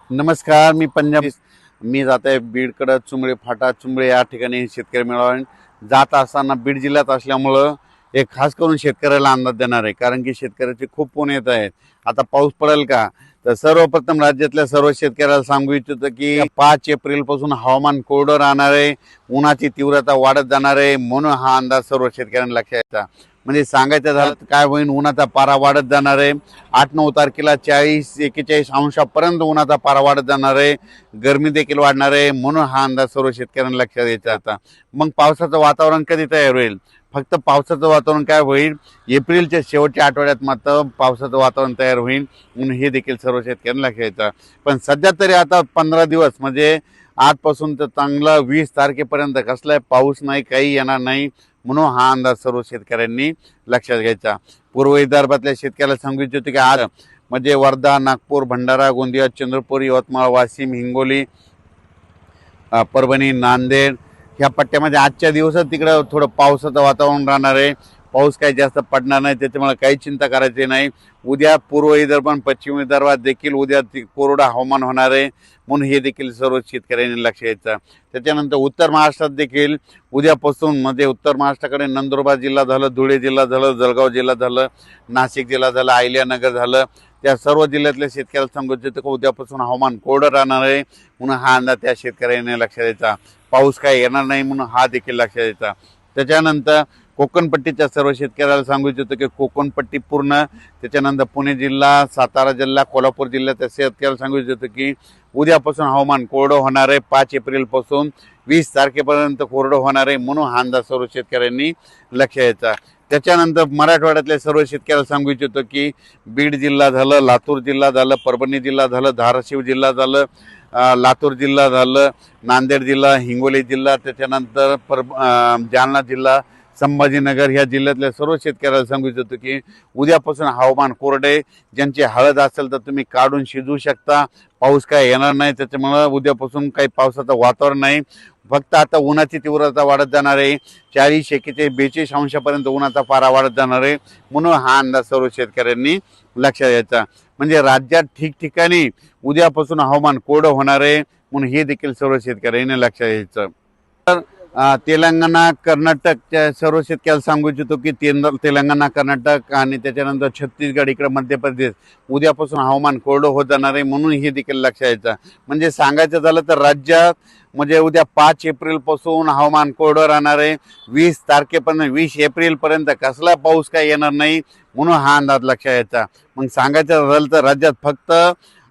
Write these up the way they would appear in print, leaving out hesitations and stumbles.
नमस्कार, मी पंजाब. मी जात आहे बीडकडे, चुंबळे फाटा चुंबळे या ठिकाणी शेतकरी मेळावा जात असताना बीड जिल्ह्यात असल्यामुळं एक खास करून शेतकऱ्याला अंदाज देणार आहे, कारण की शेतकऱ्याचे खूप फोन येत आहेत. आता पाऊस पडेल का? तर सर्वप्रथम राज्यातल्या सर्व शेतकऱ्याला सांगू इच्छितो की 5 एप्रिल पासून हवामान कोरडं राहणार आहे, उन्हाची तीव्रता वाढत जाणार आहे. म्हणून हा अंदाज सर्व शेतकऱ्यांना लक्षात घ्यायचा. म्हणजे सांगायचं झालं तर काय होईल, उन्हाचा पारा वाढत जाणार आहे. 8-9 तारखेला 40-41 अंशापर्यंत उन्हाचा पारा वाढत जाणार आहे. गरमी देखील वाढणार आहे. म्हणून हा अंदाज सर्व शेतकऱ्यांना लक्षात द्यायचा आता. मग पावसाचं वातावरण कधी तयार होईल? फक्त पावसाचं वातावरण काय होईल, एप्रिलच्या शेवटच्या आठवड्यात मात्र पावसाचं वातावरण तयार होईल. म्हणून हे देखील सर्व शेतकऱ्यांना लक्षात द्यायचं. पण सध्या तरी आता 15 दिवस म्हणजे आजपासून तर चांगला 20 तारखेपर्यंत कसलाय पाऊस नाही, काही येणार नाही. म्हणून हा अंदाज सर्व शेतकऱ्यांनी लक्षात घ्यायचा. पूर्व विदर्भातल्या शेतकऱ्याला सांगू इच्छितो की आज म्हणजे वर्धा, नागपूर, भंडारा, गोंदिया, चंद्रपूर, यवतमाळ, वाशिम, हिंगोली, परभणी, नांदेड ह्या पट्ट्यामध्ये आजच्या दिवसात तिकडं थोडं पावसाचं वातावरण राहणार आहे. पाऊस काही जास्त पडणार नाही, त्याच्यामुळे काही चिंता करायची नाही. उद्या पूर्व विदर्भ आणि पश्चिम विदर्भात देखील उद्या कोरडं हवामान होणार आहे. म्हणून हे देखील सर्व शेतकऱ्यांनी लक्ष द्यायचं. त्याच्यानंतर उत्तर महाराष्ट्रात देखील उद्यापासून म्हणजे उत्तर महाराष्ट्राकडे नंदुरबार जिल्हा झालं, धुळे जिल्हा झालं, जळगाव जिल्हा झालं, नाशिक जिल्हा झालं, अहिल्यानगर झालं, त्या सर्व जिल्ह्यातल्या शेतकऱ्याला सांगू इच्छितो की उद्यापासून हवामान कोरडं राहणार आहे. म्हणून हा अंदाज त्या शेतकऱ्यांनी लक्ष द्यायचा. पाऊस काय येणार नाही म्हणून हा देखील लक्षात द्यायचा. त्याच्यानंतर कोकणपट्टीच्या सर्व शेतकऱ्याला सांगू इच्छितो की कोकणपट्टी पूर्ण, त्याच्यानंतर पुणे जिल्हा, सातारा जिल्हा, कोल्हापूर जिल्ह्याच्या शेतकऱ्याला सांगू इच्छितो की उद्यापासून हवामान कोरडं होणार आहे. 5 एप्रिलपासून 20 तारखेपर्यंत कोरडं होणार आहे. म्हणून हा अंदाज सर्व शेतकऱ्यांनी लक्ष द्यायचा. त्याच्यानंतर मराठवाड्यातल्या सर्व शेतकऱ्याला सांगू इच्छितो की बीड जिल्हा झालं, लातूर जिल्हा झालं, परभणी जिल्हा झालं, धाराशिव जिल्हा झालं, लातूर जिल्हा झालं, नांदेड जिल्हा, हिंगोली जिल्हा, त्याच्यानंतर जालना जिल्हा, संभाजीनगर ह्या जिल्ह्यातल्या सर्व शेतकऱ्याला सांगू इच्छितो की उद्यापासून हवामान कोरडे. ज्यांची हळद असेल तर तुम्ही काढून शिजवू शकता. पाऊस काय येणार नाही, त्याच्यामुळं उद्यापासून काही पावसाचं वातावरण नाही. फक्त आता उन्हाची तीव्रता वाढत जाणार आहे. 40, 41, 42 अंशापर्यंत उन्हाचा पारा वाढत जाणार आहे. म्हणून हा अंदाज सर्व शेतकऱ्यांनी लक्षात द्यायचा. म्हणजे राज्यात ठिकठिकाणी उद्यापासून हवामान कोरडं होणार आहे. म्हणून हे देखील सर्व शेतकऱ्यांनी लक्षात द्यायचं. तर तेलंगणा, कर्नाटकच्या सर्व शेतकऱ्याला सांगू इच्छितो की तेलंगणा, कर्नाटक आणि त्याच्यानंतर छत्तीसगड, इकडे मध्य प्रदेश उद्यापासून हवामान कोरडं होत जाणार आहे. म्हणून हे देखील लक्षात द्यायचं. म्हणजे सांगायचं झालं तर राज्यात म्हणजे उद्या 5 एप्रिलपासून हवामान कोरडं राहणार आहे. 20 तारखेपर्यंत 20 एप्रिलपर्यंत कसला पाऊस काय येणार नाही. म्हणून हा अंदाज लक्षात द्यायचा. मग सांगायचं झालं तर राज्यात फक्त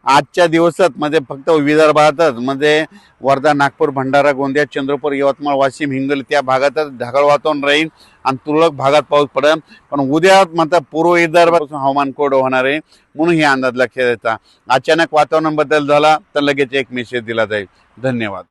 आजच्या दिवसात म्हणजे फक्त विदर्भातच म्हणजे वर्धा, नागपूर, भंडारा, गोंदिया, चंद्रपूर, यवतमाळ, वाशिम, हिंगोली त्या भागातच ढगाळ वातावरण राहील आणि तुरळक भागात पाऊस पडेल. पण उद्या मात्र पूर्व विदर्भापासून हवामान कोरडं होणार आहे. म्हणून हे अंदाज लक्षात द्यायचा. अचानक वातावरण बदल झाला तर लगेच एक मेसेज दिला जाईल. धन्यवाद.